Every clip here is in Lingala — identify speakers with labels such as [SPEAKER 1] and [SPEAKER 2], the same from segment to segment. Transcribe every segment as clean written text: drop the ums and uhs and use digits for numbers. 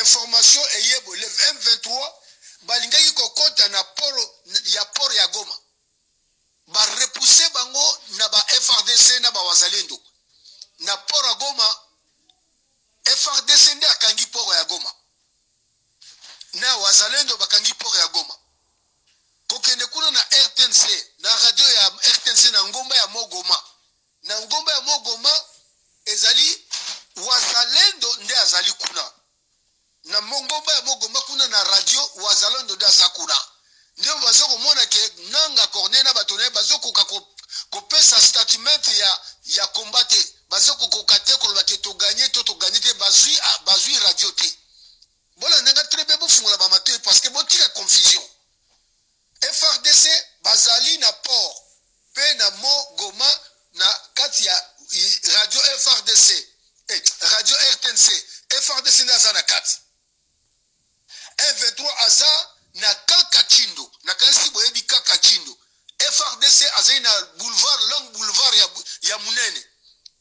[SPEAKER 1] information eyebo le M23 balingaki kokota na port ya Goma ba repousser bango na ba FRDC na ba wazalendo na port ya Goma. FRDC nde akangi port ya Goma na wazalendo bakangi port ya Goma. Kokende kuna na RTNC na radio ya RTNC na ngomba ya Mogoma. Na ngomba ya Mogoma ezali wazalendo nde azali kuna. Na ngomba ya Mogoma kuna na radio wazalendo nde azakuna. Nde bazoko mona ke nanga corner na batone bazoko kopesa statement ya combattre. Bazoko kokate ko ba ke to gagner te bazui radio te. Bola nanga très bien bofungula ba mato parce que botika confusion. FRDC bazali na port pe na Mogoma na kati ya radio FRDC radio RTNC FRDC na zana kati M23 aza na Kakachindo na kansi boyebi Kakachindo FRDC azali na boulevard long boulevard ya munene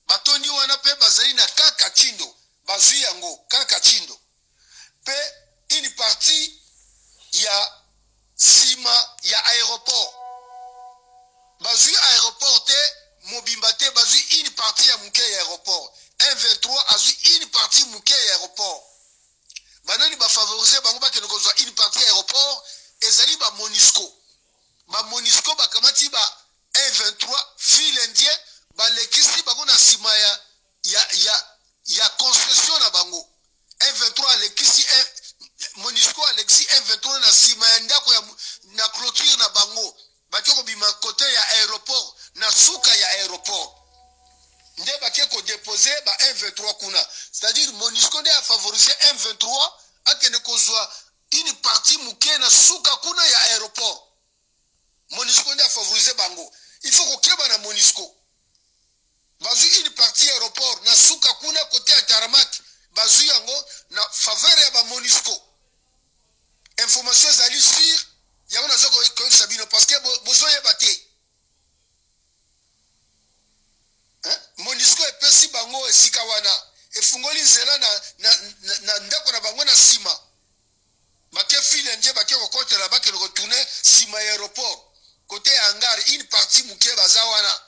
[SPEAKER 1] batoni wana pe bazali na Kakachindo bazui yango Kakachindo pe une partie ya sima ya aéroport bazui aéroport te mobimba te bazui une partie ya muke ya aéroport M23 azui une partie muke ya aéroport banani ba favoriser bango ba kenoko zwa une partie aéroport ezali ba Monisco bakamati ba M23 file indien balekisi bango na sima ya concession na bango M23 alekisi Monisco alexi M23 na sima ya ndako ya na clôture na bango bakeko bima côté ya aéroport na suka ya aéroport nde bakeko déposer ba M23 kuna, c'est-à-dire Monisco nde a favoriser M23 akene kozwa une partie muke na suka kuna ya aéroport. Monisco nde a favoriser bango, il faut kokeba na Monisco bazu une partie aéroport na suka kuna côté ya Taramak bazu yango na faveur ya ba Monisco. Information zali sur ya ona zoko ko sabino parce que bozoye baté Monisco epesi bango esika wana efungoli nzela na ndako na bango na sima bake file nje bake kokotela bake retourner sima ya aéroport côté hangar une partie muke baza wana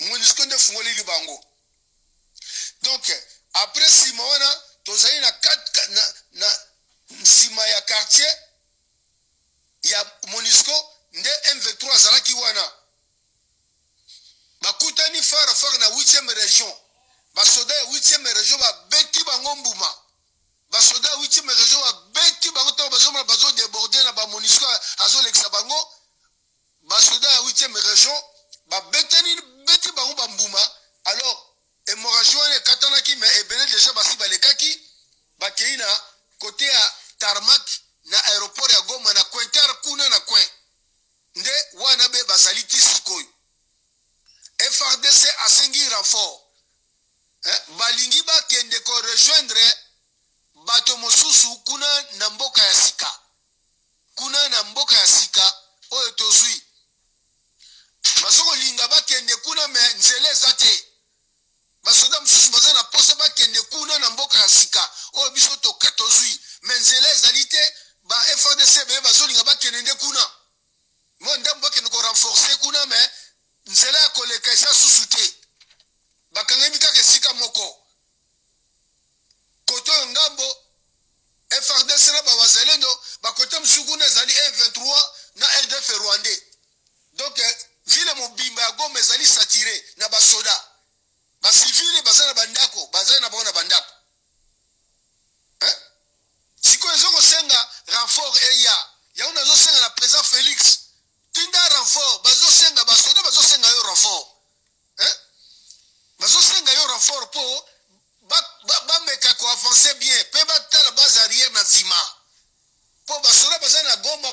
[SPEAKER 1] Monisco nde fungoli li bango. Donc après sima wana tozali na 4 na sima ya quartier ya Monisco nde M23 zalaki wana bakutani fara na 8e région basoda ya 8e région ba beti bango mbuma basoda ya 8e région ba beti bango to bazoma bazo déborder na ba Monisco azo leksa bango basoda ya 8e région ba beti bango ba mbuma. Alors hémorragie wana katanaki mais ebele déjà basi balekaki bakeina côté ya Tarmac na aéroport ya Goma na Pointer kuna na coin nde wana be bazaliti sikoyo. FRDC asengi renfort balingi bakende ko rejoindre bato mosusu kuna na mboka ya sika oyo tozui basoko linga bakende kuna me nzele zate basoda mosusu baza na posa bakende kuna na mboka ya sika oyo biso tozui me nzele ezalite ba FRDC be bazolinga bakende kuna mo ndambo bakende ko renforcer kuna me nzela ya koleka eza susu te bakangami kaka esika moko koto ngambo FRDC na bawazalendo bakote msukuna ezali M23 na RDF Rwandais. Donc ville mobimba ya Goma ezali saturé na basoda basivile baza na bandako baza na bona bandako siko ezoko senga renfort ya una zo senga na président Félix tinda renfort bazo senga basoda bazo senga yo renfort bazo senga yo renfort po ba meka ko avancer bien pe ba tala base arrière na sima po basoda baza na Goma